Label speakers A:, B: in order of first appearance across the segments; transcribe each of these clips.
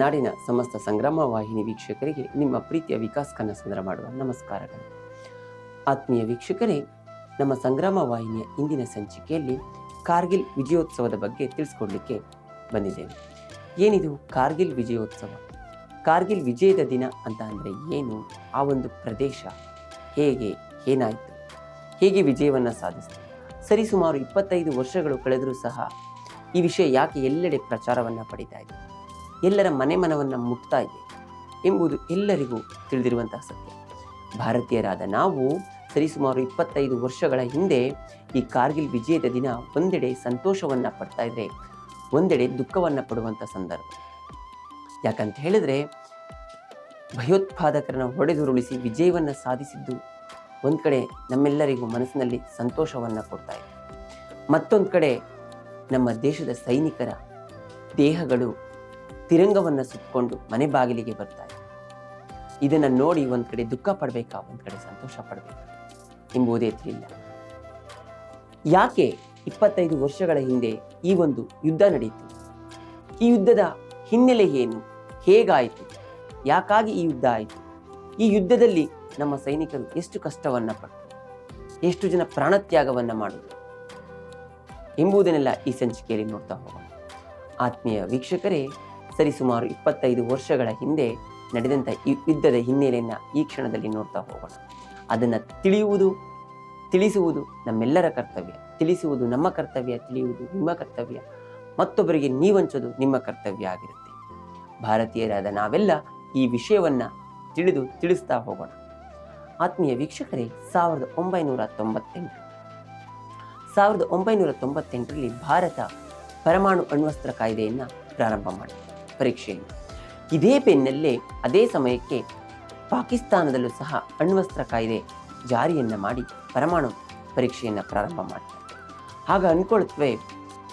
A: ನಾಡಿನ ಸಮಸ್ತ ಸಂಗ್ರಾಮ ವಾಹಿನಿ ವೀಕ್ಷಕರಿಗೆ ನಿಮ್ಮ ಪ್ರೀತಿಯ ವಿಕಾಸ್ ಕನ್ನಡ ಮಾಡುವ ನಮಸ್ಕಾರಗಳು. ಆತ್ಮೀಯ ವೀಕ್ಷಕರೇ, ನಮ್ಮ ಸಂಗ್ರಾಮ ವಾಹಿನಿಯ ಇಂದಿನ ಸಂಚಿಕೆಯಲ್ಲಿ ಕಾರ್ಗಿಲ್ ವಿಜಯೋತ್ಸವದ ಬಗ್ಗೆ ತಿಳಿಸ್ಕೊಡ್ಲಿಕ್ಕೆ ಬಂದಿದ್ದೇವೆ. ಏನಿದು ಕಾರ್ಗಿಲ್ ವಿಜಯೋತ್ಸವ? ಕಾರ್ಗಿಲ್ ವಿಜಯದ ದಿನ ಅಂತ ಅಂದರೆ ಏನು? ಆ ಒಂದು ಪ್ರದೇಶ ಹೇಗೆ, ಏನಾಯಿತು, ಹೇಗೆ ವಿಜಯವನ್ನು ಸಾಧಿಸಿತು? ಸರಿಸುಮಾರು 25 ವರ್ಷಗಳು ಕಳೆದರೂ ಸಹ ಈ ವಿಷಯ ಯಾಕೆ ಎಲ್ಲೆಡೆ ಪ್ರಚಾರವನ್ನು ಪಡಿತಾ ಇದೆ, ಎಲ್ಲರ ಮನವನ್ನು ಮುಟ್ತಾ ಇದೆ ಎಂಬುದು ಎಲ್ಲರಿಗೂ ತಿಳಿದಿರುವಂತಹ ಸತ್ಯ. ಭಾರತೀಯರಾದ ನಾವು ಸರಿಸುಮಾರು 25 ವರ್ಷಗಳ ಹಿಂದೆ ಈ ಕಾರ್ಗಿಲ್ ವಿಜಯದ ದಿನ ಒಂದೆಡೆ ಸಂತೋಷವನ್ನು ಪಡ್ತಾ ಇದ್ರೆ, ಒಂದೆಡೆ ದುಃಖವನ್ನು ಪಡುವಂಥ ಸಂದರ್ಭ. ಯಾಕಂತ ಹೇಳಿದ್ರೆ, ಭಯೋತ್ಪಾದಕರನ್ನು ಹೊಡೆದುರುಳಿಸಿ ವಿಜಯವನ್ನು ಸಾಧಿಸಿದ್ದು ಒಂದು ಕಡೆ ನಮ್ಮೆಲ್ಲರಿಗೂ ಮನಸ್ಸಿನಲ್ಲಿ ಸಂತೋಷವನ್ನು ಕೊಡ್ತಾ ಇದೆ. ಮತ್ತೊಂದು ಕಡೆ ನಮ್ಮ ದೇಶದ ಸೈನಿಕರ ದೇಹಗಳು ತಿರಂಗವನ್ನು ಸುತ್ತಕೊಂಡು ಮನೆ ಬಾಗಿಲಿಗೆ ಬರ್ತಾ ಇದೆ. ಇದನ್ನು ನೋಡಿ ಒಂದು ಕಡೆ ದುಃಖ ಪಡಬೇಕಾ, ಒಂದು ಕಡೆ ಸಂತೋಷ ಪಡಬೇಕಾ ಎಂಬುದೇ ತಿಳಿಲ್ಲ. ಯಾಕೆ 25 ವರ್ಷಗಳ ಹಿಂದೆ ಈ ಒಂದು ಯುದ್ಧ ನಡೆಯಿತು? ಈ ಯುದ್ಧದ ಹಿನ್ನೆಲೆ ಏನು, ಹೇಗಾಯಿತು, ಯಾಕಾಗಿ ಈ ಯುದ್ಧ ಆಯಿತು? ಈ ಯುದ್ಧದಲ್ಲಿ ನಮ್ಮ ಸೈನಿಕರು ಎಷ್ಟು ಕಷ್ಟವನ್ನು ಪಟ್ಟರು, ಎಷ್ಟು ಜನ ಪ್ರಾಣತ್ಯಾಗವನ್ನು ಮಾಡಿದ್ರು ಎಂಬುದನ್ನೆಲ್ಲ ಈ ಸಂಚಿಕೆಯಲ್ಲಿ ನೋಡ್ತಾ ಹೋಗೋಣ. ಆತ್ಮೀಯ ವೀಕ್ಷಕರೇ, ಸರಿಸುಮಾರು 25 ವರ್ಷಗಳ ಹಿಂದೆ ನಡೆದಂಥ ಈ ಯುದ್ಧದ ಹಿನ್ನೆಲೆಯನ್ನು ಈ ಕ್ಷಣದಲ್ಲಿ ನೋಡ್ತಾ ಹೋಗೋಣ. ಅದನ್ನು ತಿಳಿಸುವುದು ನಮ್ಮೆಲ್ಲರ ಕರ್ತವ್ಯ, ತಿಳಿಸುವುದು ನಮ್ಮ ಕರ್ತವ್ಯ, ತಿಳಿಯುವುದು ನಿಮ್ಮ ಕರ್ತವ್ಯ, ಮತ್ತೊಬ್ಬರಿಗೆ ನೀವಂಚೋದು ನಿಮ್ಮ ಕರ್ತವ್ಯ ಆಗಿರುತ್ತೆ. ಭಾರತೀಯರಾದ ನಾವೆಲ್ಲ ಈ ವಿಷಯವನ್ನು ತಿಳಿಸ್ತಾ ಹೋಗೋಣ. ಆತ್ಮೀಯ ವೀಕ್ಷಕರೇ, 1998ರಲ್ಲಿ ಭಾರತ ಪರಮಾಣು ಅಣ್ವಸ್ತ್ರ ಕಾಯ್ದೆಯನ್ನು ಪ್ರಾರಂಭ ಮಾಡಿದೆ, ಪರೀಕ್ಷೆಯನ್ನು. ಇದೇ ಬೆನ್ನಲ್ಲೇ ಅದೇ ಸಮಯಕ್ಕೆ ಪಾಕಿಸ್ತಾನದಲ್ಲೂ ಸಹ ಅಣ್ವಸ್ತ್ರ ಕಾಯ್ದೆ ಜಾರಿಯನ್ನು ಮಾಡಿ ಪರಮಾಣು ಪರೀಕ್ಷೆಯನ್ನು ಪ್ರಾರಂಭ ಮಾಡ್ತಾರೆ. ಆಗ ಅಂದ್ಕೊಳ್ತವೆ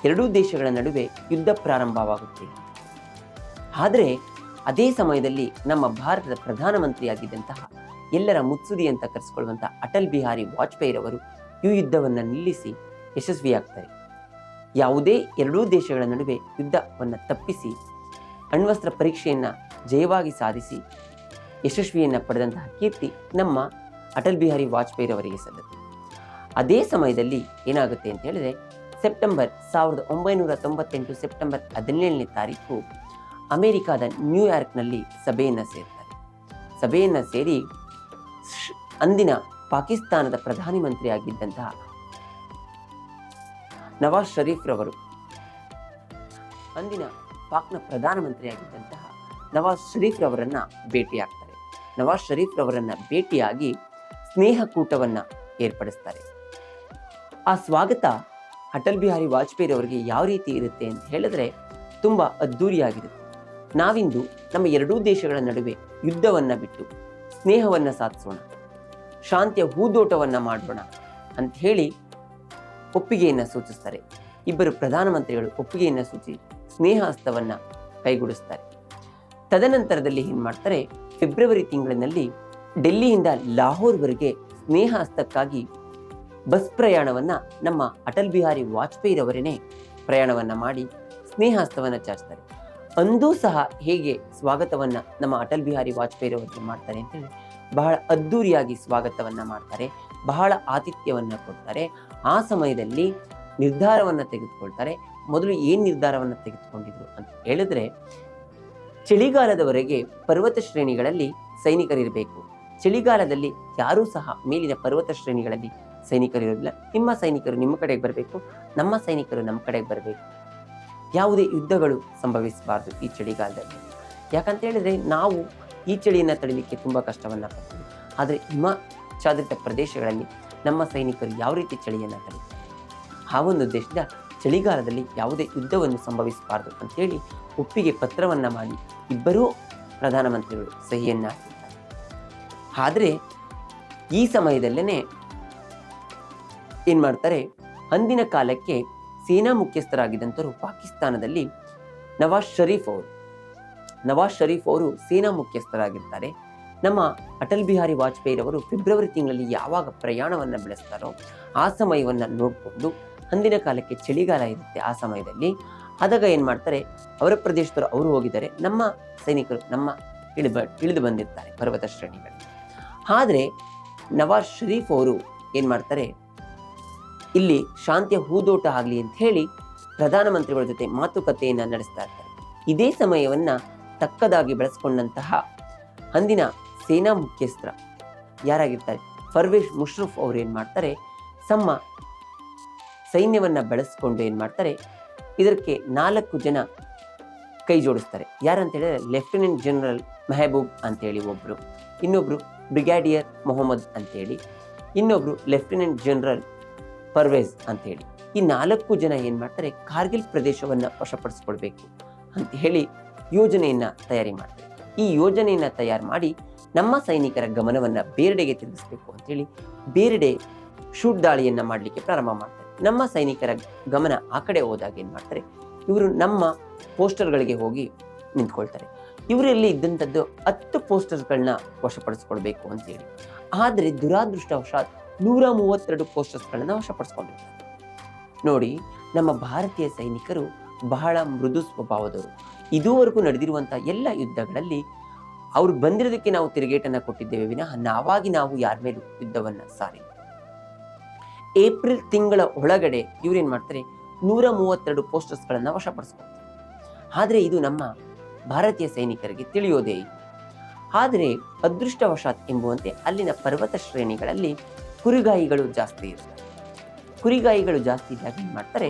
A: ಎರಡೂ ದೇಶಗಳ ನಡುವೆ ಯುದ್ಧ ಪ್ರಾರಂಭವಾಗುತ್ತೆ. ಆದರೆ ಅದೇ ಸಮಯದಲ್ಲಿ ನಮ್ಮ ಭಾರತದ ಪ್ರಧಾನಮಂತ್ರಿಯಾಗಿದ್ದಂತಹ ಎಲ್ಲರ ಮುತ್ಸುದಿ ಅಂತ ಕರೆಸಿಕೊಳ್ಳುವಂಥ ಅಟಲ್ ಬಿಹಾರಿ ವಾಜಪೇಯಿರವರು ಈ ಯುದ್ಧವನ್ನು ನಿಲ್ಲಿಸಿ ಯಶಸ್ವಿಯಾಗ್ತಾರೆ. ಯಾವುದೇ ಎರಡೂ ದೇಶಗಳ ನಡುವೆ ಯುದ್ಧವನ್ನು ತಪ್ಪಿಸಿ ಅಣ್ವಸ್ತ್ರ ಪರೀಕ್ಷೆಯನ್ನು ಜಯವಾಗಿ ಸಾಧಿಸಿ ಯಶಸ್ವಿಯನ್ನು ಪಡೆದಂತಹ ಕೀರ್ತಿ ನಮ್ಮ ಅಟಲ್ ಬಿಹಾರಿ ವಾಜಪೇಯಿರವರಿಗೆ ಸಲ್ಲುತ್ತೆ. ಅದೇ ಸಮಯದಲ್ಲಿ ಏನಾಗುತ್ತೆ ಅಂತ ಹೇಳಿದ್ರೆ, 1998 ಸೆಪ್ಟೆಂಬರ್ 17ನೇ ತಾರೀಕು ಅಮೆರಿಕಾದ ನ್ಯೂಯಾರ್ಕ್ನಲ್ಲಿ ಸಭೆಯನ್ನು ಸೇರ್ತಾರೆ. ಸಭೆಯನ್ನು ಸೇರಿ ಅಂದಿನ ಪಾಕಿಸ್ತಾನದ ಪ್ರಧಾನಮಂತ್ರಿಯಾಗಿದ್ದಂತಹ ನವಾಜ್ ಶರೀಫ್ ರವರು ಅಂದಿನ ಪಾಕ್ನ ಪ್ರಧಾನಮಂತ್ರಿಯಾಗಿದ್ದಂತಹ ನವಾಜ್ ಶರೀಫ್ ರವರನ್ನು ಭೇಟಿಯಾಗ್ತಾರೆ. ನವಾಜ್ ಶರೀಫ್ ರವರನ್ನು ಭೇಟಿಯಾಗಿ ಸ್ನೇಹಕೂಟವನ್ನು ಏರ್ಪಡಿಸ್ತಾರೆ. ಆ ಸ್ವಾಗತ ಅಟಲ್ ಬಿಹಾರಿ ವಾಜಪೇಯಿ ಅವರಿಗೆ ಯಾವ ರೀತಿ ಇರುತ್ತೆ ಅಂತ ಹೇಳಿದ್ರೆ, ತುಂಬ ಅದ್ಧೂರಿಯಾಗಿರುತ್ತೆ. ನಾವಿಂದು ನಮ್ಮ ಎರಡೂ ದೇಶಗಳ ನಡುವೆ ಯುದ್ಧವನ್ನು ಬಿಟ್ಟು ಸ್ನೇಹವನ್ನು ಸಾಧಿಸೋಣ, ಶಾಂತಿಯ ಹೂದೋಟವನ್ನು ಮಾಡೋಣ ಅಂತ ಹೇಳಿ ಒಪ್ಪಿಗೆಯನ್ನು ಸೂಚಿಸ್ತಾರೆ. ಇಬ್ಬರು ಪ್ರಧಾನಮಂತ್ರಿಗಳು ಒಪ್ಪಿಗೆಯನ್ನು ಸೂಚಿಸಿ ಸ್ನೇಹ ಹಸ್ತವನ್ನು ಕೈಗೂಡಿಸ್ತಾರೆ. ತದನಂತರದಲ್ಲಿ ಏನು ಮಾಡ್ತಾರೆ, ಫೆಬ್ರವರಿ ತಿಂಗಳಿನಲ್ಲಿ ಡೆಲ್ಲಿಯಿಂದ ಲಾಹೋರ್ವರೆಗೆ ಸ್ನೇಹ ಹಸ್ತಕ್ಕಾಗಿ ಬಸ್ ಪ್ರಯಾಣವನ್ನು ನಮ್ಮ ಅಟಲ್ ಬಿಹಾರಿ ವಾಜಪೇಯಿರವರೇ ಪ್ರಯಾಣವನ್ನು ಮಾಡಿ ಸ್ನೇಹ ಹಸ್ತವನ್ನು ಚಾಚ್ತಾರೆ. ಅಂದೂ ಸಹ ಹೇಗೆ ಸ್ವಾಗತವನ್ನು ನಮ್ಮ ಅಟಲ್ ಬಿಹಾರಿ ವಾಜಪೇಯಿರವರಿಗೆ ಮಾಡ್ತಾರೆ ಅಂತೇಳಿ ಬಹಳ ಅದ್ಧೂರಿಯಾಗಿ ಸ್ವಾಗತವನ್ನು ಮಾಡ್ತಾರೆ, ಬಹಳ ಆತಿಥ್ಯವನ್ನು ಕೊಡ್ತಾರೆ. ಆ ಸಮಯದಲ್ಲಿ ನಿರ್ಧಾರವನ್ನು ತೆಗೆದುಕೊಳ್ತಾರೆ. ಮೊದಲು ಏನು ನಿರ್ಧಾರವನ್ನು ತೆಗೆದುಕೊಂಡಿದ್ರು ಅಂತ ಹೇಳಿದ್ರೆ, ಚಳಿಗಾಲದವರೆಗೆ ಪರ್ವತ ಶ್ರೇಣಿಗಳಲ್ಲಿ ಸೈನಿಕರಿರಬೇಕು, ಚಳಿಗಾಲದಲ್ಲಿ ಯಾರೂ ಸಹ ಮೇಲಿನ ಪರ್ವತ ಶ್ರೇಣಿಗಳಲ್ಲಿ ಸೈನಿಕರಿರೋದಿಲ್ಲ, ನಿಮ್ಮ ಸೈನಿಕರು ನಿಮ್ಮ ಕಡೆಗೆ ಬರಬೇಕು, ನಮ್ಮ ಸೈನಿಕರು ನಮ್ಮ ಕಡೆಗೆ ಬರಬೇಕು, ಯಾವುದೇ ಯುದ್ಧಗಳು ಸಂಭವಿಸಬಾರ್ದು ಈ ಚಳಿಗಾಲದಲ್ಲಿ. ಯಾಕಂತ ಹೇಳಿದ್ರೆ, ನಾವು ಈ ಚಳಿಯನ್ನು ತಡಿಲಿಕ್ಕೆ ತುಂಬ ಕಷ್ಟವನ್ನು ಪಡ್ತೀವಿ, ಆದರೆ ಹಿಮಚ್ಛಾದಿತ ಪ್ರದೇಶಗಳಲ್ಲಿ ನಮ್ಮ ಸೈನಿಕರು ಯಾವ ರೀತಿ ಚಳಿಯನ್ನು ತಡೀತಾರೆ, ಆ ಒಂದು ಉದ್ದೇಶದಿಂದ ಚಳಿಗಾಲದಲ್ಲಿ ಯಾವುದೇ ಯುದ್ಧವನ್ನು ಸಂಭವಿಸಬಾರ್ದು ಅಂತೇಳಿ ಒಪ್ಪಿಗೆ ಪತ್ರವನ್ನು ಮಾಡಿ ಇಬ್ಬರೂ ಪ್ರಧಾನಮಂತ್ರಿಗಳು ಸಹಿಯನ್ನು ಹಾಕಿದ್ದಾರೆ. ಆದರೆ ಈ ಸಮಯದಲ್ಲೇ ಏನು ಮಾಡ್ತಾರೆ, ಅಂದಿನ ಕಾಲಕ್ಕೆ ಸೇನಾ ಮುಖ್ಯಸ್ಥರಾಗಿದ್ದಂಥವರು ಪಾಕಿಸ್ತಾನದಲ್ಲಿ ನವಾಜ್ ಶರೀಫ್ ಅವರು ಸೇನಾ ಮುಖ್ಯಸ್ಥರಾಗಿರ್ತಾರೆ. ನಮ್ಮ ಅಟಲ್ ಬಿಹಾರಿ ವಾಜಪೇಯಿರವರು ಫೆಬ್ರವರಿ ತಿಂಗಳಲ್ಲಿ ಯಾವಾಗ ಪ್ರಯಾಣವನ್ನು ಬೆಳೆಸ್ತಾರೋ ಆ ಸಮಯವನ್ನು ನೋಡಿಕೊಂಡು, ಅಂದಿನ ಕಾಲಕ್ಕೆ ಚಳಿಗಾಲ ಇರುತ್ತೆ ಆ ಸಮಯದಲ್ಲಿ, ಆದಾಗ ಏನು ಮಾಡ್ತಾರೆ, ಅವರ ಪ್ರದೇಶದವರು ಅವರು ಹೋಗಿದ್ದಾರೆ, ನಮ್ಮ ಸೈನಿಕರು ಇಳಿದು ಬಂದಿರ್ತಾರೆ ಪರ್ವತ ಶ್ರೇಣಿಗಳಲ್ಲಿ. ಆದರೆ ನವಾಜ್ ಶರೀಫ್ ಅವರು ಏನು ಮಾಡ್ತಾರೆ, ಇಲ್ಲಿ ಶಾಂತಿಯ ಹೂದೋಟ ಆಗಲಿ ಅಂತ ಹೇಳಿ ಪ್ರಧಾನಮಂತ್ರಿಗಳ ಜೊತೆ ಮಾತುಕತೆಯನ್ನು ನಡೆಸ್ತಾ ಇರ್ತಾರೆ. ಇದೇ ಸಮಯವನ್ನು ತಕ್ಕದಾಗಿ ಬೆಳೆಸ್ಕೊಂಡಂತಹ ಅಂದಿನ ಸೇನಾ ಮುಖ್ಯಸ್ಥ ಯಾರಾಗಿರ್ತಾರೆ, ಪರ್ವೇಜ್ ಮುಷರಫ್ ಅವರು ಏನು ಮಾಡ್ತಾರೆ, ತಮ್ಮ ಸೈನ್ಯವನ್ನು ಬೆಳೆಸ್ಕೊಂಡು ಏನು ಮಾಡ್ತಾರೆ, ಇದಕ್ಕೆ 4 ಜನ ಕೈ ಜೋಡಿಸ್ತಾರೆ. ಯಾರಂತ ಹೇಳಿದ್ರೆ ಲೆಫ್ಟಿನೆಂಟ್ ಜನರಲ್ ಮೆಹಬೂಬ್ ಅಂತೇಳಿ ಒಬ್ಬರು, ಇನ್ನೊಬ್ಬರು ಬ್ರಿಗೇಡಿಯರ್ ಮೊಹಮ್ಮದ್ ಅಂತೇಳಿ, ಇನ್ನೊಬ್ಬರು ಲೆಫ್ಟಿನೆಂಟ್ ಜನರಲ್ ಪರ್ವೇಜ್ ಅಂತೇಳಿ. ಈ 4 ಜನ ಏನು ಮಾಡ್ತಾರೆ, ಕಾರ್ಗಿಲ್ ಪ್ರದೇಶವನ್ನು ವಶಪಡಿಸ್ಕೊಳ್ಬೇಕು ಅಂತ ಹೇಳಿ ಯೋಜನೆಯನ್ನು ತಯಾರಿ ಮಾಡ್ತಾರೆ. ಈ ಯೋಜನೆಯನ್ನು ತಯಾರು ಮಾಡಿ ನಮ್ಮ ಸೈನಿಕರ ಗಮನವನ್ನು ಬೇರೆಡೆಗೆ ತಿರುಗಿಸ್ಬೇಕು ಅಂತೇಳಿ ಬೇರೆಡೆ ಶೂಟ್ ದಾಳಿಯನ್ನು ಮಾಡಲಿಕ್ಕೆ ಪ್ರಾರಂಭ ಮಾಡ್ತಾರೆ. ನಮ್ಮ ಸೈನಿಕರ ಗಮನ ಆ ಕಡೆ ಹೋದಾಗ ಏನು ಮಾಡ್ತಾರೆ, ಇವರು ನಮ್ಮ ಪೋಸ್ಟರ್ಗಳಿಗೆ ಹೋಗಿ ನಿಂತ್ಕೊಳ್ತಾರೆ. ಇವರಲ್ಲಿ ಇದ್ದಂಥದ್ದು 10 ಪೋಸ್ಟರ್ಸ್ಗಳನ್ನ ವಶಪಡಿಸ್ಕೊಳ್ಬೇಕು ಅಂತೇಳಿ. ಆದರೆ ದುರಾದೃಷ್ಟವಶಾತ್ 132 ಪೋಸ್ಟರ್ಸ್ಗಳನ್ನ ವಶಪಡಿಸ್ಕೊಂಡಿರ್ತಾರೆ. ನೋಡಿ, ನಮ್ಮ ಭಾರತೀಯ ಸೈನಿಕರು ಬಹಳ ಮೃದು ಸ್ವಭಾವದವರು. ಇದುವರೆಗೂ ನಡೆದಿರುವಂಥ ಎಲ್ಲ ಯುದ್ಧಗಳಲ್ಲಿ ಅವ್ರು ಬಂದಿರೋದಕ್ಕೆ ನಾವು ತಿರುಗೇಟನ್ನು ಕೊಟ್ಟಿದ್ದೇವೆ ವಿನಃ ನಾವು ಯಾರ ಮೇಲೂ ಯುದ್ಧವನ್ನು ಸಾರಿಲ್ಲ. ಏಪ್ರಿಲ್ ತಿಂಗಳ ಒಳಗಡೆ ಇವ್ರೇನ್ ಮಾಡ್ತಾರೆ, 132 ಪೋಸ್ಟರ್ಸ್ಗಳನ್ನು ವಶಪಡಿಸ್ಕೊಳ್ತಾರೆ. ಆದರೆ ಇದು ನಮ್ಮ ಭಾರತೀಯ ಸೈನಿಕರಿಗೆ ತಿಳಿಯೋದೇ ಇಲ್ಲ. ಆದರೆ ಅದೃಷ್ಟವಶಾತ್ ಎಂಬುವಂತೆ ಅಲ್ಲಿನ ಪರ್ವತ ಶ್ರೇಣಿಗಳಲ್ಲಿ ಕುರಿಗಾಯಿಗಳು ಜಾಸ್ತಿ ಇರ್ತಾರೆ. ಕುರಿಗಾಯಿಗಳು ಜಾಸ್ತಿ ಇದ್ದಾಗ ಏನು ಮಾಡ್ತಾರೆ,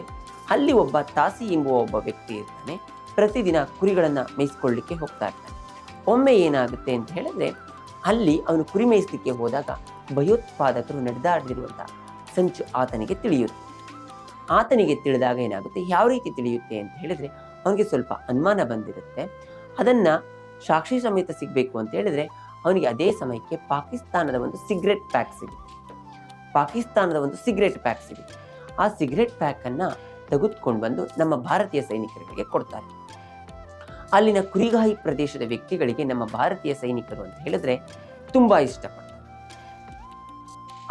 A: ಅಲ್ಲಿ ಒಬ್ಬ ತಾಸಿ ಎಂಬುವ ಒಬ್ಬ ವ್ಯಕ್ತಿ ಇರ್ತಾನೆ. ಪ್ರತಿದಿನ ಕುರಿಗಳನ್ನು ಮೇಯಿಸ್ಕೊಳ್ಳಿಕ್ಕೆ ಹೋಗ್ತಾ ಇರ್ತಾನೆ. ಒಮ್ಮೆ ಏನಾಗುತ್ತೆ ಅಂತ ಹೇಳಿದ್ರೆ, ಅಲ್ಲಿ ಅವನು ಕುರಿ ಮೇಯಿಸಲಿಕ್ಕೆ ಹೋದಾಗ ಭಯೋತ್ಪಾದಕರು ನಡೆದಾಡಿರುವಂಥ ಸಂಚು ಆತನಿಗೆ ತಿಳಿಯುತ್ತೆ. ಆತನಿಗೆ ತಿಳಿದಾಗ ಏನಾಗುತ್ತೆ, ಯಾವ ರೀತಿ ತಿಳಿಯುತ್ತೆ ಅಂತ ಹೇಳಿದ್ರೆ, ಅವನಿಗೆ ಸ್ವಲ್ಪ ಅನುಮಾನ ಬಂದಿರುತ್ತೆ. ಅದನ್ನು ಸಾಕ್ಷಿ ಸಮೇತ ಸಿಗಬೇಕು ಅಂತ ಹೇಳಿದ್ರೆ ಅವನಿಗೆ ಅದೇ ಸಮಯಕ್ಕೆ ಪಾಕಿಸ್ತಾನದ ಒಂದು ಸಿಗರೆಟ್ ಪ್ಯಾಕ್ ಸಿಗುತ್ತೆ. ಆ ಸಿಗರೆಟ್ ಪ್ಯಾಕನ್ನು ತೆಗೆದುಕೊಂಡು ಬಂದು ನಮ್ಮ ಭಾರತೀಯ ಸೈನಿಕರಿಗೆ ಕೊಡ್ತಾರೆ. ಅಲ್ಲಿನ ಕುರಿಗಾಯಿ ಪ್ರದೇಶದ ವ್ಯಕ್ತಿಗಳಿಗೆ ನಮ್ಮ ಭಾರತೀಯ ಸೈನಿಕರು ಅಂತ ಹೇಳಿದ್ರೆ ತುಂಬ ಇಷ್ಟಪಡ್ತಾರೆ.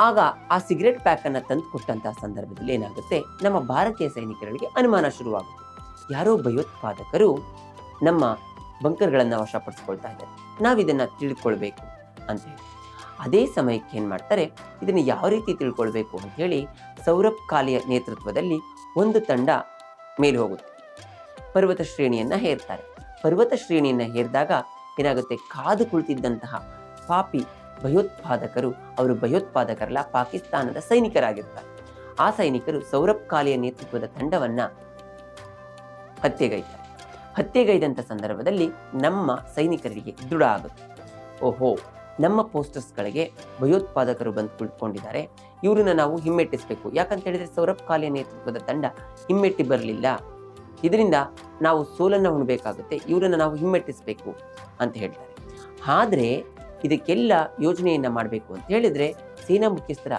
A: ಆಗ ಆ ಸಿಗರೆಟ್ ಪ್ಯಾಕನ್ನು ತಂದು ಕೊಟ್ಟಂತಹ ಸಂದರ್ಭದಲ್ಲಿ ಏನಾಗುತ್ತೆ, ನಮ್ಮ ಭಾರತೀಯ ಸೈನಿಕರಿಗೆ ಅನುಮಾನ ಶುರುವಾಗುತ್ತೆ. ಯಾರೋ ಭಯೋತ್ಪಾದಕರು ನಮ್ಮ ಬಂಕರ್ಗಳನ್ನು ವಶಪಡಿಸ್ಕೊಳ್ತಾ ಇದ್ದಾರೆ, ನಾವಿದನ್ನು ತಿಳ್ಕೊಳ್ಬೇಕು ಅಂತ ಹೇಳಿ. ಅದೇ ಸಮಯಕ್ಕೆ ಏನು ಮಾಡ್ತಾರೆ, ಇದನ್ನು ಯಾವ ರೀತಿ ತಿಳ್ಕೊಳ್ಬೇಕು ಅಂತ ಹೇಳಿ ಸೌರಭ್ ಕಾಲಿಯ ನೇತೃತ್ವದಲ್ಲಿ ಒಂದು ತಂಡ ಮೇಲೆ ಹೋಗುತ್ತೆ. ಪರ್ವತ ಶ್ರೇಣಿಯನ್ನು ಹೇರ್ತಾರೆ. ಪರ್ವತ ಶ್ರೇಣಿಯನ್ನು ಹೇರಿದಾಗ ಏನಾಗುತ್ತೆ, ಕಾದು ಕುಳಿತಿದ್ದಂತಹ ಪಾಪಿ ಭಯೋತ್ಪಾದಕರು, ಅವರು ಭಯೋತ್ಪಾದಕರಲ್ಲ, ಪಾಕಿಸ್ತಾನದ ಸೈನಿಕರಾಗಿರ್ತಾರೆ. ಆ ಸೈನಿಕರು ಸೌರಭ್ ಕಾಲಿಯ ನೇತೃತ್ವದ ತಂಡವನ್ನು ಹತ್ಯೆಗೈದಂಥ ಸಂದರ್ಭದಲ್ಲಿ ನಮ್ಮ ಸೈನಿಕರಿಗೆ ದೃಢ ಆಗುತ್ತೆ, ಓಹೋ, ನಮ್ಮ ಪೋಸ್ಟರ್ಸ್ಗಳಿಗೆ ಭಯೋತ್ಪಾದಕರು ಬಂದು ಕುಳಿತುಕೊಂಡಿದ್ದಾರೆ, ಇವರನ್ನ ನಾವು ಹಿಮ್ಮೆಟ್ಟಿಸಬೇಕು. ಯಾಕಂತ ಹೇಳಿದ್ರೆ ಸೌರಭ್ ಕಾಲಿಯ ನೇತೃತ್ವದ ತಂಡ ಹಿಮ್ಮೆಟ್ಟಿ ಬರಲಿಲ್ಲ, ಇದರಿಂದ ನಾವು ಸೋಲನ್ನು ಉಣಬೇಕಾಗುತ್ತೆ, ಇವರನ್ನು ನಾವು ಹಿಮ್ಮೆಟ್ಟಿಸಬೇಕು ಅಂತ ಹೇಳ್ತಾರೆ. ಆದರೆ ಇದಕ್ಕೆಲ್ಲ ಯೋಜನೆಯನ್ನು ಮಾಡಬೇಕು ಅಂತ ಹೇಳಿದ್ರೆ ಸೇನಾ ಮುಖ್ಯಸ್ಥರ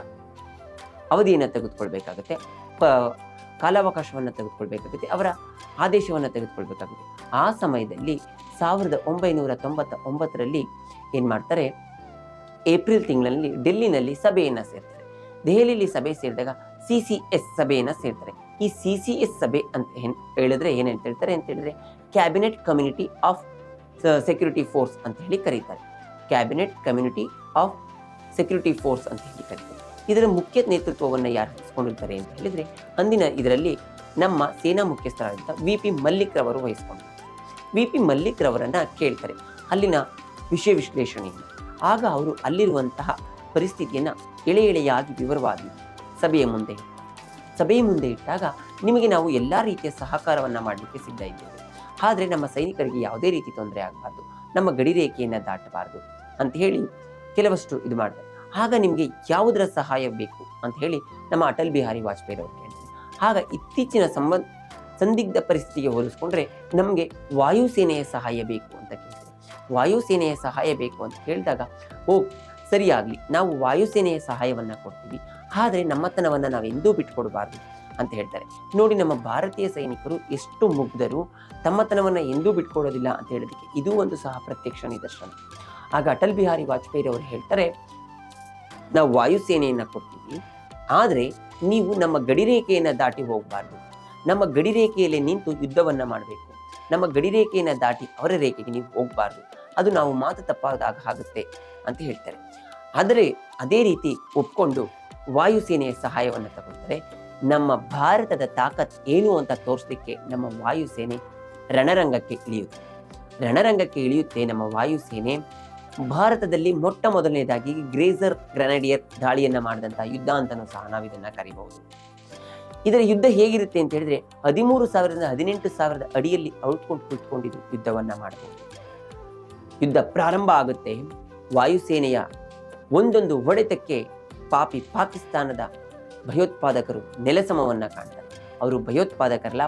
A: ಅವಧಿಯನ್ನು ತೆಗೆದುಕೊಳ್ಬೇಕಾಗುತ್ತೆ, ಕಾಲಾವಕಾಶವನ್ನು ತೆಗೆದುಕೊಳ್ಬೇಕಾಗುತ್ತೆ, ಅವರ ಆದೇಶವನ್ನು ತೆಗೆದುಕೊಳ್ಬೇಕಾಗುತ್ತೆ. ಆ ಸಮಯದಲ್ಲಿ 1999ರಲ್ಲಿ ಏನು ಮಾಡ್ತಾರೆ, ಏಪ್ರಿಲ್ ತಿಂಗಳಲ್ಲಿ ಡೆಲ್ಲಿನಲ್ಲಿ ಸಭೆಯನ್ನು ಸೇರ್ತಾರೆ. ದೆಹಲಿಯಲ್ಲಿ ಸಭೆ ಸೇರಿದಾಗ CCS ಸಭೆಯನ್ನು ಸೇರ್ತಾರೆ. ಈ CCS ಸಭೆ ಅಂತ ಹೇಳಿದ್ರೆ ಏನಂತ ಹೇಳ್ತಾರೆ ಅಂತ ಹೇಳಿದ್ರೆ cabinet community of security force ಅಂತ ಹೇಳಿ ಕರೀತಾರೆ. Cabinet community of security force ಅಂತ ಹೇಳಿ ಕರೀತಾರೆ. ಇದರ ಮುಖ್ಯ ನೇತೃತ್ವವನ್ನು ಯಾರು ವಹಿಸ್ಕೊಂಡಿರ್ತಾರೆ ಅಂತ ಹೇಳಿದ್ರೆ, ಅಂದಿನ ಇದರಲ್ಲಿ ನಮ್ಮ ಸೇನಾ ಮುಖ್ಯಸ್ಥರಾದಂಥ VP ಮಲ್ಲಿಕ್ ರವರು ವಹಿಸ್ಕೊಂಡಿರ್ತಾರೆ. VP ಮಲ್ಲಿಕ್ ರವರನ್ನು ಕೇಳ್ತಾರೆ ಅಲ್ಲಿನ ವಿಷಯ ವಿಶ್ಲೇಷಣೆಯನ್ನು. ಆಗ ಅವರು ಅಲ್ಲಿರುವಂತಹ ಪರಿಸ್ಥಿತಿಯನ್ನು ಎಳೆಯಾಗಿ ವಿವರವಾಗಿ ಸಭೆಯ ಮುಂದೆ ಇಟ್ಟಾಗ, ನಿಮಗೆ ನಾವು ಎಲ್ಲ ರೀತಿಯ ಸಹಕಾರವನ್ನು ಮಾಡಲಿಕ್ಕೆ ಸಿದ್ಧ ಇದ್ದೇವೆ, ಆದರೆ ನಮ್ಮ ಸೈನಿಕರಿಗೆ ಯಾವುದೇ ರೀತಿ ತೊಂದರೆ ಆಗಬಾರ್ದು, ನಮ್ಮ ಗಡಿ ರೇಖೆಯನ್ನು ದಾಟಬಾರ್ದು ಅಂತ ಹೇಳಿ ಕೆಲವಷ್ಟು ಇದು ಮಾಡ್ತಾರೆ. ಆಗ ನಿಮಗೆ ಯಾವುದರ ಸಹಾಯ ಬೇಕು ಅಂತ ಹೇಳಿ ನಮ್ಮ ಅಟಲ್ ಬಿಹಾರಿ ವಾಜಪೇಯಿ ಅವರು ಕೇಳ್ತಾರೆ. ಆಗ ಇತ್ತೀಚಿನ ಸಂದಿಗ್ಧ ಪರಿಸ್ಥಿತಿಗೆ ಹೋಲಿಸ್ಕೊಂಡ್ರೆ ನಮಗೆ ವಾಯುಸೇನೆಯ ಸಹಾಯ ಬೇಕು ಅಂತ ಕೇಳ್ತಾರೆ. ವಾಯುಸೇನೆಯ ಸಹಾಯ ಬೇಕು ಅಂತ ಹೇಳಿದಾಗ, ಸರಿಯಾಗಲಿ, ನಾವು ವಾಯುಸೇನೆಯ ಸಹಾಯವನ್ನು ಕೊಡ್ತೀವಿ, ಆದರೆ ನಮ್ಮತನವನ್ನು ನಾವೆಂದೂ ಬಿಟ್ಟುಕೊಡಬಾರ್ದು ಅಂತ ಹೇಳ್ತಾರೆ. ನೋಡಿ, ನಮ್ಮ ಭಾರತೀಯ ಸೈನಿಕರು ಎಷ್ಟು ಮುಗ್ಧರು, ತಮ್ಮತನವನ್ನು ಎಂದೂ ಬಿಟ್ಕೊಡೋದಿಲ್ಲ ಅಂತ ಹೇಳೋದಕ್ಕೆ ಇದು ಒಂದು ಸಹ ಪ್ರತ್ಯಕ್ಷ ನಿದರ್ಶನ. ಆಗ ಅಟಲ್ ಬಿಹಾರಿ ವಾಜಪೇಯಿ ಅವರು ಹೇಳ್ತಾರೆ, ನಾವು ವಾಯುಸೇನೆಯನ್ನು ಕೊಡ್ತೀವಿ, ಆದರೆ ನೀವು ನಮ್ಮ ಗಡಿ ರೇಖೆಯನ್ನು ದಾಟಿ ಹೋಗಬಾರ್ದು, ನಮ್ಮ ಗಡಿ ರೇಖೆಯಲ್ಲಿ ನಿಂತು ಯುದ್ಧವನ್ನು ಮಾಡಬೇಕು, ನಮ್ಮ ಗಡಿ ರೇಖೆಯನ್ನು ದಾಟಿ ಅವರ ರೇಖೆಗೆ ನೀವು ಹೋಗಬಾರ್ದು, ಅದು ನಾವು ಮಾತು ತಪ್ಪಾದಾಗ ಆಗುತ್ತೆ ಅಂತ ಹೇಳ್ತಾರೆ. ಆದರೆ ಅದೇ ರೀತಿ ಒಪ್ಕೊಂಡು ವಾಯುಸೇನೆಯ ಸಹಾಯವನ್ನು ತಗೊಳ್ತಾರೆ. ನಮ್ಮ ಭಾರತದ ತಾಕತ್ ಏನು ಅಂತ ತೋರಿಸಲಿಕ್ಕೆ ನಮ್ಮ ವಾಯುಸೇನೆ ರಣರಂಗಕ್ಕೆ ಇಳಿಯುತ್ತೆ. ನಮ್ಮ ವಾಯುಸೇನೆ ಭಾರತದಲ್ಲಿ ಮೊಟ್ಟ ಮೊದಲನೇದಾಗಿ ಗ್ರೇಸರ್ ಗ್ರೆನೇಡಿಯರ್ ದಾಳಿಯನ್ನ ಮಾಡಿದಂತಹ ಯುದ್ಧ ಅಂತಲೂ ಸಹ ನಾವು ಇದನ್ನ ಕರಿಬಹುದು. ಇದರ ಯುದ್ಧ ಹೇಗಿರುತ್ತೆ ಅಂತ ಹೇಳಿದ್ರೆ 13,000ರಿಂದ 18,000 ಅಡಿಯಲ್ಲಿ ಔಟ್ಕೊಂಡು ಕುಳಿತುಕೊಂಡಿದ್ದು ಯುದ್ಧವನ್ನ ಮಾಡಬಹುದು. ಯುದ್ಧ ಪ್ರಾರಂಭ ಆಗುತ್ತೆ. ವಾಯುಸೇನೆಯ ಒಂದೊಂದು ಹೊಡೆತಕ್ಕೆ ಪಾಕಿಸ್ತಾನದ ಭಯೋತ್ಪಾದಕರು ನೆಲಸಮವನ್ನ ಕಾಣ್ತಾರೆ. ಅವರು ಭಯೋತ್ಪಾದಕರಲ್ಲ,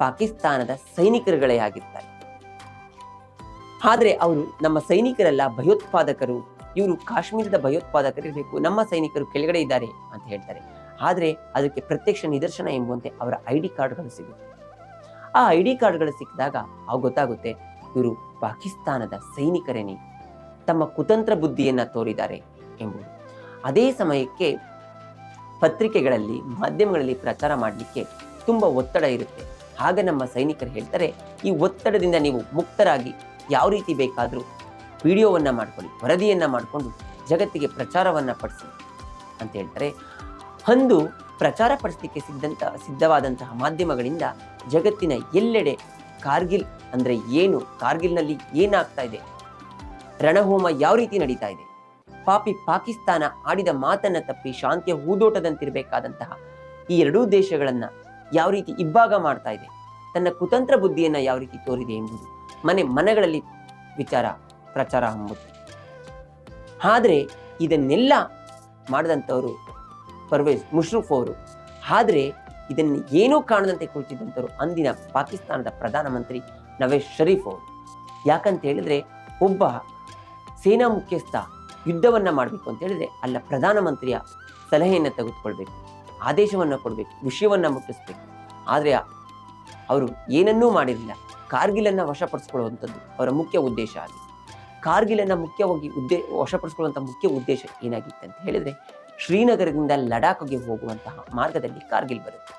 A: ಪಾಕಿಸ್ತಾನದ ಸೈನಿಕರುಗಳೇ ಆಗಿರ್ತಾರೆ. ಆದ್ರೆ ಅವರು ನಮ್ಮ ಸೈನಿಕರೆಲ್ಲ ಭಯೋತ್ಪಾದಕರು, ಇವರು ಕಾಶ್ಮೀರದ ಭಯೋತ್ಪಾದಕರಿರಬೇಕು, ನಮ್ಮ ಸೈನಿಕರು ಕೆಳಗಡೆ ಇದ್ದಾರೆ ಅಂತ ಹೇಳ್ತಾರೆ. ಆದ್ರೆ ಅದಕ್ಕೆ ಪ್ರತ್ಯಕ್ಷ ನಿದರ್ಶನ ಎಂಬುವಂತೆ ಅವರ ID ಕಾರ್ಡ್ಗಳು ಸಿಗುತ್ತೆ. ಆ ID ಕಾರ್ಡ್ಗಳು ಸಿಕ್ಕಿದಾಗ ಅವು ಗೊತ್ತಾಗುತ್ತೆ, ಇವರು ಪಾಕಿಸ್ತಾನದ ಸೈನಿಕರೇನೆ, ತಮ್ಮ ಕುತಂತ್ರ ಬುದ್ಧಿಯನ್ನ ತೋರಿದ್ದಾರೆ ಎಂಬುದು. ಅದೇ ಸಮಯಕ್ಕೆ ಪತ್ರಿಕೆಗಳಲ್ಲಿ, ಮಾಧ್ಯಮಗಳಲ್ಲಿ ಪ್ರಚಾರ ಮಾಡಲಿಕ್ಕೆ ತುಂಬ ಒತ್ತಡ ಇರುತ್ತೆ. ಆಗ ನಮ್ಮ ಸೈನಿಕರು ಹೇಳ್ತಾರೆ, ಈ ಒತ್ತಡದಿಂದ ನೀವು ಮುಕ್ತರಾಗಿ ಯಾವ ರೀತಿ ಬೇಕಾದರೂ ವಿಡಿಯೋವನ್ನು ಮಾಡ್ಕೊಳ್ಳಿ, ವರದಿಯನ್ನು ಮಾಡಿಕೊಂಡು ಜಗತ್ತಿಗೆ ಪ್ರಚಾರವನ್ನು ಪಡಿಸಿ ಅಂತ ಹೇಳ್ತಾರೆ. ಅಂದು ಪ್ರಚಾರ ಪಡಿಸಲಿಕ್ಕೆ ಸಿದ್ಧವಾದಂತಹ ಮಾಧ್ಯಮಗಳಿಂದ ಜಗತ್ತಿನ ಎಲ್ಲೆಡೆ ಕಾರ್ಗಿಲ್ ಅಂದರೆ ಏನು, ಕಾರ್ಗಿಲ್ನಲ್ಲಿ ಏನಾಗ್ತಾ ಇದೆ, ರಣಹೋಮ ಯಾವ ರೀತಿ ನಡೀತಾ ಇದೆ, ಪಾಕಿಸ್ತಾನ ಆಡಿದ ಮಾತನ್ನ ತಪ್ಪಿ ಶಾಂತಿಯ ಹೂದೋಟದಂತಿರಬೇಕಾದಂತಹ ಈ ಎರಡೂ ದೇಶಗಳನ್ನ ಯಾವ ರೀತಿ ಇಬ್ಬಾಗ ಮಾಡ್ತಾ ಇದೆ, ತನ್ನ ಕುತಂತ್ರ ಬುದ್ಧಿಯನ್ನ ಯಾವ ರೀತಿ ತೋರಿದೆ ಎಂಬುದು ಮನೆಗಳಲ್ಲಿ ಪ್ರಚಾರ ಹಮ್ಮುತ್ತೆ. ಆದ್ರೆ ಇದನ್ನೆಲ್ಲ ಮಾಡಿದಂಥವರು ಪರ್ವೇಜ್ ಮುಷರಫ್ ಅವರು. ಆದ್ರೆ ಇದನ್ನು ಏನೂ ಕಾಣದಂತೆ ಕುಳಿತಿದ್ದಂಥವ್ರು ಅಂದಿನ ಪಾಕಿಸ್ತಾನದ ಪ್ರಧಾನಮಂತ್ರಿ ನವೇಜ್ ಶರೀಫ್ ಅವರು. ಯಾಕಂತ ಹೇಳಿದ್ರೆ ಒಬ್ಬ ಸೇನಾ ಮುಖ್ಯಸ್ಥ ಯುದ್ಧವನ್ನ ಮಾಡಬೇಕು ಅಂತ ಹೇಳಿದ್ರೆ ಅಲ್ಲ, ಪ್ರಧಾನಮಂತ್ರಿಯ ಸಲಹೆಯನ್ನು ತೆಗೆದುಕೊಳ್ಬೇಕು, ಆದೇಶವನ್ನು ಕೊಡಬೇಕು, ವಿಷಯವನ್ನ ಮುಟ್ಟಿಸ್ಬೇಕು. ಆದರೆ ಅವರು ಏನನ್ನೂ ಮಾಡಿರಲಿಲ್ಲ. ಕಾರ್ಗಿಲನ್ನು ವಶಪಡಿಸ್ಕೊಳ್ಳುವಂಥದ್ದು ಅವರ ಮುಖ್ಯ ಉದ್ದೇಶ ಆಗಿದೆ. ಕಾರ್ಗಿಲನ್ನು ಮುಖ್ಯವಾಗಿ ವಶಪಡಿಸ್ಕೊಳ್ಳುವಂಥ ಮುಖ್ಯ ಉದ್ದೇಶ ಏನಾಗಿತ್ತು ಅಂತ ಹೇಳಿದ್ರೆ, ಶ್ರೀನಗರದಿಂದ ಲಡಾಖ್ಗೆ ಹೋಗುವಂತಹ ಮಾರ್ಗದಲ್ಲಿ ಕಾರ್ಗಿಲ್ ಬರುತ್ತೆ.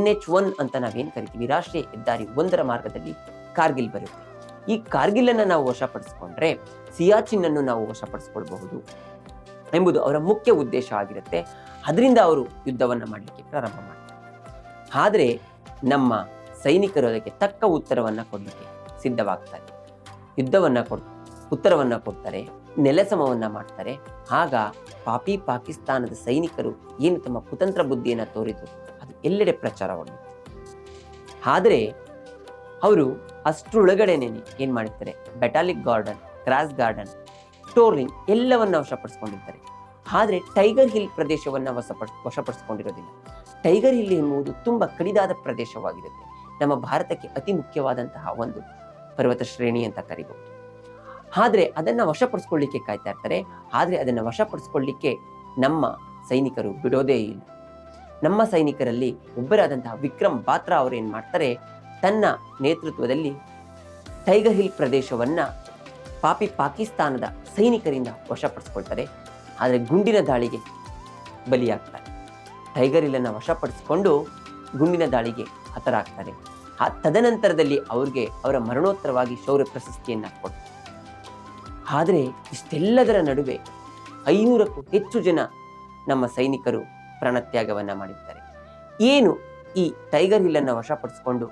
A: NH1 ಅಂತ ನಾವೇನು ಕರಿತೀವಿ, ರಾಷ್ಟ್ರೀಯ ಹೆದ್ದಾರಿ 1ರ ಮಾರ್ಗದಲ್ಲಿ ಕಾರ್ಗಿಲ್ ಬರುತ್ತೆ. ಈ ಕಾರ್ಗಿಲನ್ನು ನಾವು ವಶಪಡಿಸ್ಕೊಂಡ್ರೆ ಸಿಯಾಚಿನ್ ಅನ್ನು ನಾವು ವಶಪಡಿಸ್ಕೊಳ್ಬಹುದು ಎಂಬುದು ಅವರ ಮುಖ್ಯ ಉದ್ದೇಶ ಆಗಿರುತ್ತೆ. ಅದರಿಂದ ಅವರು ಯುದ್ಧವನ್ನು ಮಾಡಲಿಕ್ಕೆ ಪ್ರಾರಂಭ ಮಾಡ್ತಾರೆ. ಆದರೆ ನಮ್ಮ ಸೈನಿಕರು ಅದಕ್ಕೆ ತಕ್ಕ ಉತ್ತರವನ್ನು ಕೊಡಲಿಕ್ಕೆ ಸಿದ್ಧವಾಗ್ತಾರೆ. ಉತ್ತರವನ್ನು ಕೊಡ್ತಾರೆ, ನೆಲಸಮವನ್ನ ಮಾಡ್ತಾರೆ. ಆಗ ಪಾಕಿಸ್ತಾನದ ಸೈನಿಕರು ಏನು ತಮ್ಮ ಕುತಂತ್ರ ಬುದ್ಧಿಯನ್ನು ತೋರಿದ್ರು ಅದು ಎಲ್ಲೆಡೆ ಪ್ರಚಾರವಾಗುತ್ತೆ. ಆದರೆ ಅವರು ಅಷ್ಟರೊಳಗಡೆನೇ ಏನ್ ಮಾಡಿರ್ತಾರೆ, ಬೆಟಾಲಿಕ್ ಗಾರ್ಡನ್, ಕ್ರಾಸ್ ಗಾರ್ಡನ್, ಟೋರ್ಲಿಂಗ್ ಎಲ್ಲವನ್ನ ವಶಪಡಿಸ್ಕೊಂಡಿರ್ತಾರೆ. ಆದರೆ ಟೈಗರ್ ಹಿಲ್ ಪ್ರದೇಶವನ್ನ ವಶಪಡಿಸ್ಕೊಂಡಿರೋದಿಲ್ಲ. ಟೈಗರ್ ಹಿಲ್ ಎಂಬುದು ತುಂಬಾ ಕಡಿದಾದ ಪ್ರದೇಶವಾಗಿರುತ್ತೆ. ನಮ್ಮ ಭಾರತಕ್ಕೆ ಅತಿ ಮುಖ್ಯವಾದಂತಹ ಒಂದು ಪರ್ವತ ಶ್ರೇಣಿ ಅಂತ ಕರಿಬಹುದು. ಆದ್ರೆ ಅದನ್ನ ವಶಪಡಿಸ್ಕೊಳ್ಳಿಕ್ಕೆ ಕಾಯ್ತಾ ಇರ್ತಾರೆ. ಆದ್ರೆ ಅದನ್ನ ವಶಪಡಿಸ್ಕೊಳ್ಳಿಕ್ಕೆ ನಮ್ಮ ಸೈನಿಕರು ಬಿಡೋದೇ ಇಲ್ಲ. ನಮ್ಮ ಸೈನಿಕರಲ್ಲಿ ಒಬ್ಬರಾದಂತಹ ವಿಕ್ರಮ್ ಬಾತ್ರಾ ಅವರು ಏನ್ ಮಾಡ್ತಾರೆ, ತನ್ನ ನೇತೃತ್ವದಲ್ಲಿ ಟೈಗರ್ ಹಿಲ್ ಪ್ರದೇಶವನ್ನ ಪಾಕಿಸ್ತಾನದ ಸೈನಿಕರಿಂದ ವಶಪಡಿಸ್ಕೊಳ್ತಾರೆ. ಆದರೆ ಗುಂಡಿನ ದಾಳಿಗೆ ಬಲಿಯಾಗ್ತಾರೆ. ಟೈಗರ್ ಹಿಲ್ಲನ್ನು ವಶಪಡಿಸಿಕೊಂಡು ಗುಂಡಿನ ದಾಳಿಗೆ ಹತರಾಗ್ತಾರೆ. ತದನಂತರದಲ್ಲಿ ಅವರ ಮರಣೋತ್ತರವಾಗಿ ಶೌರ್ಯ ಪ್ರಶಸ್ತಿಯನ್ನ ಕೊಡ್ತಾರೆ. ಆದರೆ ಇಷ್ಟೆಲ್ಲದರ ನಡುವೆ 500ಕ್ಕೂ ಹೆಚ್ಚು ಜನ ನಮ್ಮ ಸೈನಿಕರು ಪ್ರಾಣತ್ಯಾಗವನ್ನ ಮಾಡಿರ್ತಾರೆ. ಏನು ಈ ಟೈಗರ್ ಹಿಲ್ಲನ್ನು ವಶಪಡಿಸಿಕೊಂಡು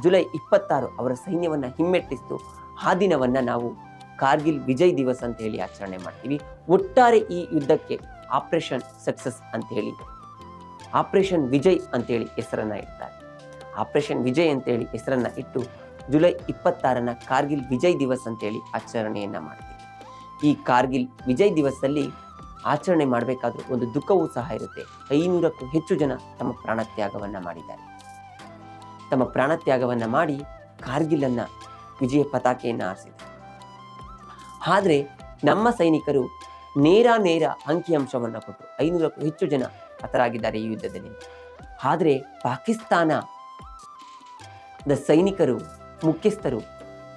A: ಜುಲೈ 26 ಅವರ ಸೈನ್ಯವನ್ನ ಹಿಮ್ಮೆಟ್ಟಿಸಿತು. ಆ ದಿನವನ್ನ ನಾವು ಕಾರ್ಗಿಲ್ ವಿಜಯ್ ದಿವಸ್ ಅಂತ ಹೇಳಿ ಆಚರಣೆ ಮಾಡ್ತೀವಿ. ಒಟ್ಟಾರೆ ಈ ಯುದ್ಧಕ್ಕೆ ಆಪರೇಷನ್ ಸಕ್ಸಸ್ ಅಂತ ಹೇಳಿ, ಆಪರೇಷನ್ ವಿಜಯ್ ಅಂತೇಳಿ ಹೆಸರನ್ನ ಇಡ್ತಾರೆ. ಆಪರೇಷನ್ ವಿಜಯ್ ಅಂತೇಳಿ ಹೆಸರನ್ನ ಇಟ್ಟು ಜುಲೈ 26 ಕಾರ್ಗಿಲ್ ವಿಜಯ್ ದಿವಸ್ ಅಂತೇಳಿ ಆಚರಣೆಯನ್ನ ಮಾಡ್ತೀವಿ. ಈ ಕಾರ್ಗಿಲ್ ವಿಜಯ್ ದಿವಸದಲ್ಲಿ ಆಚರಣೆ ಮಾಡಬೇಕಾದ್ರೂ ಒಂದು ದುಃಖವೂ ಸಹ ಇರುತ್ತೆ. 500ಕ್ಕೂ ಹೆಚ್ಚು ಜನ ತಮ್ಮ ಪ್ರಾಣತ್ಯಾಗವನ್ನ ಮಾಡಿದ್ದಾರೆ. ತಮ್ಮ ಪ್ರಾಣತ್ಯಾಗವನ್ನ ಮಾಡಿ ಕಾರ್ಗಿಲನ್ನ ವಿಜಯ ಪತಾಕೆಯನ್ನು ಹಾರಿಸಿದ್ದಾರೆ. ಆದರೆ ನಮ್ಮ ಸೈನಿಕರು ನೇರ ಅಂಕಿಅಂಶವನ್ನು ಕೊಟ್ಟು 500ಕ್ಕೂ ಹೆಚ್ಚು ಜನ ಹತರಾಗಿದ್ದಾರೆ ಈ ಯುದ್ಧದಲ್ಲಿ. ಆದರೆ ಪಾಕಿಸ್ತಾನದ ಸೈನಿಕರು, ಮುಖ್ಯಸ್ಥರು,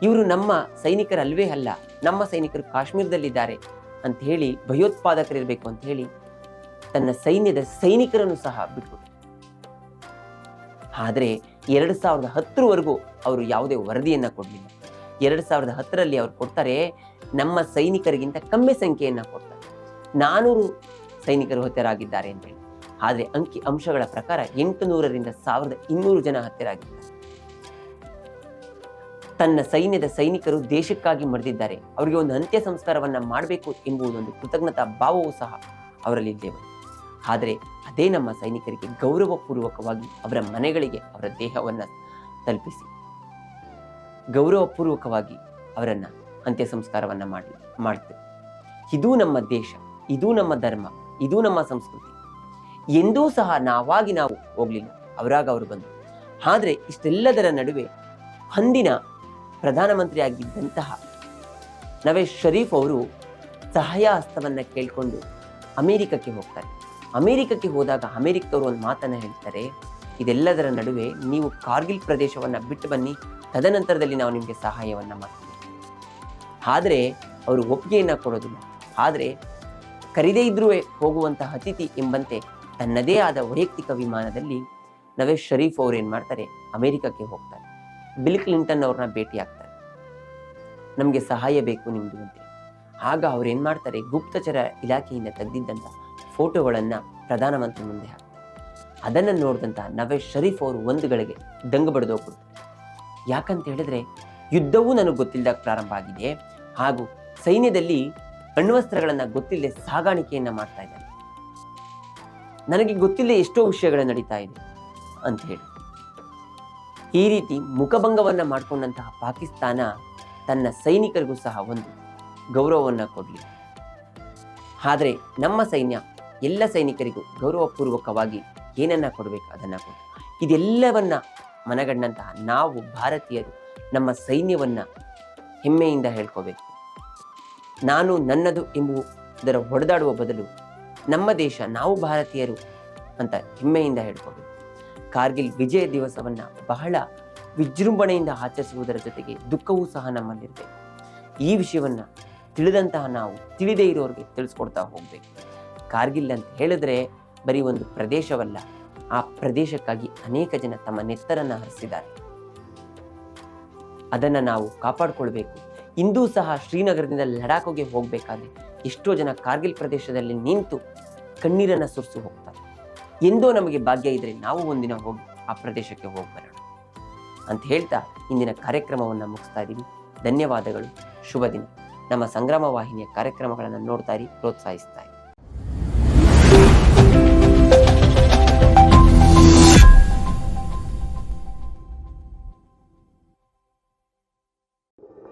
A: ಇವರು ನಮ್ಮ ಸೈನಿಕರಲ್ವೇ ಅಲ್ಲ, ನಮ್ಮ ಸೈನಿಕರು ಕಾಶ್ಮೀರದಲ್ಲಿದ್ದಾರೆ ಅಂತ ಹೇಳಿ, ಭಯೋತ್ಪಾದಕರಿರಬೇಕು ಅಂತ ಹೇಳಿ ತನ್ನ ಸೈನ್ಯದ ಸೈನಿಕರನ್ನು ಸಹ ಬಿಟ್ಬಿಟ್ಟು ಆದರೆ 2010ರವರೆಗೂ ಅವರು ಯಾವುದೇ ವರದಿಯನ್ನು ಕೊಡಲಿಲ್ಲ. 2010ರಲ್ಲಿ ಅವರು ಕೊಡ್ತಾರೆ, ನಮ್ಮ ಸೈನಿಕರಿಗಿಂತ ಕಮ್ಮಿ ಸಂಖ್ಯೆಯನ್ನು ಕೊಡ್ತಾರೆ, 400 ಸೈನಿಕರು ಹತ್ಯರಾಗಿದ್ದಾರೆ ಅಂತ ಹೇಳಿ. ಆದರೆ ಅಂಕಿ ಅಂಶಗಳ ಪ್ರಕಾರ 800ರಿಂದ 1200 ಜನ ಹತ್ಯರಾಗಿದ್ದಾರೆ. ತನ್ನ ಸೈನ್ಯದ ಸೈನಿಕರು ದೇಶಕ್ಕಾಗಿ ಮರೆದಿದ್ದಾರೆ, ಅವರಿಗೆ ಒಂದು ಅಂತ್ಯ ಸಂಸ್ಕಾರವನ್ನು ಮಾಡಬೇಕು ಎಂಬುದೊಂದು ಕೃತಜ್ಞತಾ ಭಾವವೂ ಸಹ ಅವರಲ್ಲಿ ಇದ್ದೇವೆ. ಆದರೆ ಅದೇ ನಮ್ಮ ಸೈನಿಕರಿಗೆ ಗೌರವಪೂರ್ವಕವಾಗಿ ಅವರ ಮನೆಗಳಿಗೆ ಅವರ ದೇಹವನ್ನು ತಲುಪಿಸಿ ಗೌರವಪೂರ್ವಕವಾಗಿ ಅವರನ್ನು ಅಂತ್ಯ ಸಂಸ್ಕಾರವನ್ನು ಮಾಡ್ತೇವೆ. ಇದೂ ನಮ್ಮ ದೇಶ, ಇದೂ ನಮ್ಮ ಧರ್ಮ, ಇದೂ ನಮ್ಮ ಸಂಸ್ಕೃತಿ. ಎಂದೂ ಸಹ ನಾವು ಹೋಗಲಿಲ್ಲ, ಅವರಾಗ ಅವರು ಬಂದರು. ಆದರೆ ಇಷ್ಟೆಲ್ಲದರ ನಡುವೆ ಅಂದಿನ ಪ್ರಧಾನಮಂತ್ರಿಯಾಗಿದ್ದಂತಹ ನವೇಜ್ ಶರೀಫ್ ಅವರು ಸಹಾಯ ಹಸ್ತವನ್ನು ಕೇಳಿಕೊಂಡು ಅಮೆರಿಕಕ್ಕೆ ಹೋಗ್ತಾರೆ. ಅಮೆರಿಕಕ್ಕೆ ಹೋದಾಗ ಅಮೆರಿಕದವರು ಒಂದು ಮಾತನ್ನು ಹೇಳ್ತಾರೆ, ಇದೆಲ್ಲದರ ನಡುವೆ ನೀವು ಕಾರ್ಗಿಲ್ ಪ್ರದೇಶವನ್ನು ಬಿಟ್ಟು ಬನ್ನಿ, ತದನಂತರದಲ್ಲಿ ನಾವು ನಿಮಗೆ ಸಹಾಯವನ್ನು ಮಾಡ್ತೀವಿ. ಆದರೆ ಅವರು ಒಪ್ಪಿಗೆಯನ್ನು ಕೊಡೋದಿಲ್ಲ. ಆದರೆ ಕರೀದೇ ಇದ್ರೂ ಹೋಗುವಂತಹ ಅತಿಥಿ ಎಂಬಂತೆ ತನ್ನದೇ ಆದ ವೈಯಕ್ತಿಕ ವಿಮಾನದಲ್ಲಿ ನವೇಜ್ ಶರೀಫ್ ಅವರು ಏನು ಮಾಡ್ತಾರೆ, ಅಮೆರಿಕಕ್ಕೆ ಹೋಗ್ತಾರೆ. ಬಿಲ್ ಕ್ಲಿಂಟನ್ ಅವ್ರನ್ನ ಭೇಟಿ ಆಗ್ತಾರೆ, ನಮಗೆ ಸಹಾಯ ಬೇಕು ನಿಮ್ಮದು ಅಂತ. ಆಗ ಅವ್ರು ಏನು ಮಾಡ್ತಾರೆ, ಗುಪ್ತಚರ ಇಲಾಖೆಯಿಂದ ತೆಗೆದಿದ್ದಂಥ ಫೋಟೋಗಳನ್ನು ಪ್ರಧಾನಮಂತ್ರಿ ಮುಂದೆ ಹಾಕ್ತಾರೆ. ಅದನ್ನು ನೋಡಿದಂಥ ನವೇಜ್ ಶರೀಫ್ ಅವರು ಒಂದು ಗಳಿಗೆ ದಂಗು ಬಡಿದೋಗ್ಬಿಡ್ತಾರೆ. ಯಾಕಂತ ಹೇಳಿದ್ರೆ, ಯುದ್ಧವೂ ನನಗೆ ಗೊತ್ತಿಲ್ಲದಾಗ ಪ್ರಾರಂಭ ಆಗಿದೆ, ಹಾಗೂ ಸೈನ್ಯದಲ್ಲಿ ಅಣ್ವಸ್ತ್ರಗಳನ್ನು ಗೊತ್ತಿಲ್ಲದೆ ಸಾಗಾಣಿಕೆಯನ್ನು ಮಾಡ್ತಾ ಇದ್ದಾರೆ, ನನಗೆ ಗೊತ್ತಿಲ್ಲದೆ ಎಷ್ಟೋ ವಿಷಯಗಳು ನಡೀತಾ ಇದೆ ಅಂತ ಹೇಳಿ ಈ ರೀತಿ ಮುಖಭಂಗವನ್ನು ಮಾಡಿಕೊಂಡಂತಹ ಪಾಕಿಸ್ತಾನ ತನ್ನ ಸೈನಿಕರಿಗೂ ಸಹ ಒಂದು ಗೌರವವನ್ನು ಕೊಡಲಿ. ಆದರೆ ನಮ್ಮ ಸೈನ್ಯ ಎಲ್ಲ ಸೈನಿಕರಿಗೂ ಗೌರವಪೂರ್ವಕವಾಗಿ ಏನನ್ನ ಕೊಡಬೇಕು ಅದನ್ನು ಕೊಡು. ಇದೆಲ್ಲವನ್ನ ಮನಗಂಡಂತಹ ನಾವು ಭಾರತೀಯರು ನಮ್ಮ ಸೈನ್ಯವನ್ನು ಹೆಮ್ಮೆಯಿಂದ ಹೇಳ್ಕೋಬೇಕು. ನಾನು ನನ್ನದು ಎಂಬುದರ ಹೊಡೆದಾಡುವ ಬದಲು ನಮ್ಮ ದೇಶ, ನಾವು ಭಾರತೀಯರು ಅಂತ ಹೆಮ್ಮೆಯಿಂದ ಹೇಳ್ಕೋಬೇಕು. ಕಾರ್ಗಿಲ್ ವಿಜಯ ದಿವಸವನ್ನು ಬಹಳ ವಿಜೃಂಭಣೆಯಿಂದ ಆಚರಿಸುವುದರ ಜೊತೆಗೆ ದುಃಖವೂ ಸಹ ನಮ್ಮಲ್ಲಿರಬೇಕು. ಈ ವಿಷಯವನ್ನು ತಿಳಿದಂತಹ ನಾವು ತಿಳಿದೇ ಇರೋರಿಗೆ ತಿಳಿಸ್ಕೊಡ್ತಾ ಹೋಗಬೇಕು. ಕಾರ್ಗಿಲ್ ಅಂತ ಹೇಳಿದ್ರೆ ಬರೀ ಒಂದು ಪ್ರದೇಶವಲ್ಲ, ಆ ಪ್ರದೇಶಕ್ಕಾಗಿ ಅನೇಕ ಜನ ತಮ್ಮ ನೆತ್ತರನ್ನು ಹರಿಸಿದ್ದಾರೆ. ಅದನ್ನು ನಾವು ಕಾಪಾಡಿಕೊಳ್ಬೇಕು. ಇಂದೂ ಸಹ ಶ್ರೀನಗರದಿಂದ ಲಡಾಖ್ಗೆ ಹೋಗಬೇಕಾದ್ರೆ ಎಷ್ಟೋ ಜನ ಕಾರ್ಗಿಲ್ ಪ್ರದೇಶದಲ್ಲಿ ನಿಂತು ಕಣ್ಣೀರನ್ನು ಸುರಿಸಿ ಹೋಗ್ತಾರೆ. ಎಂದೋ ನಮಗೆ ಭಾಗ್ಯ ಇದ್ರೆ ನಾವು ಒಂದಿನ ಹೋಗಿ ಆ ಪ್ರದೇಶಕ್ಕೆ ಹೋಗಿ ಬರೋಣ ಅಂತ ಹೇಳ್ತಾ ಇಂದಿನ ಕಾರ್ಯಕ್ರಮವನ್ನು ಮುಗಿಸ್ತಾ ಇದ್ದೀವಿ. ಧನ್ಯವಾದಗಳು, ಶುಭ ದಿನ. ನಮ್ಮ ಸಂಗ್ರಾಮ ವಾಹಿನಿಯ ಕಾರ್ಯಕ್ರಮಗಳನ್ನು ನೋಡ್ತಾ ಇರಿ, ಪ್ರೋತ್ಸಾಹಿಸ್ತಾ ಇರಿ.